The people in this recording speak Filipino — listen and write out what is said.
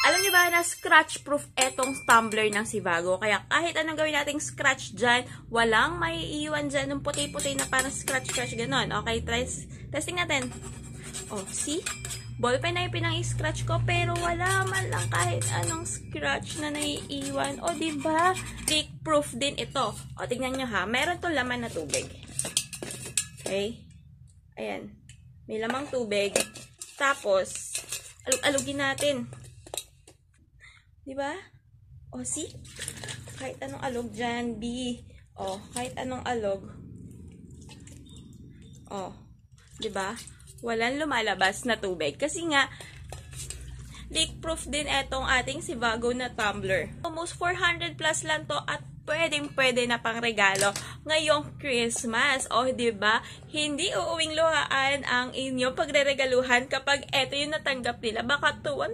Alam niyo ba na scratch-proof etong tumbler ng Sivago? Kaya kahit anong gawin nating scratch dyan, walang maiiwan dyan ng puti-puti na parang scratch-scratch ganon. Okay, testing natin. Oh, see? Ballpen na yung pinang-scratch ko, pero wala man lang kahit anong scratch na naiiwan. O, diba? Leak-proof din ito. O, tingnan nyo ha. Meron to laman na tubig. Okay? Ayan. May lamang tubig. Tapos, alug-alugin natin. Diba? O, see? Kahit anong alog dyan, B. O, kahit anong alog. O, diba? Walang lumalabas na tubig. Kasi nga, leak-proof din etong ating Sivago na tumbler. Almost 400 plus lang to at pwedeng-pwede na pang regalo ngayong Christmas. O, diba? Hindi uuwing luhaan ang inyong pagreregaluhan kapag eto yung natanggap nila. Baka tuwan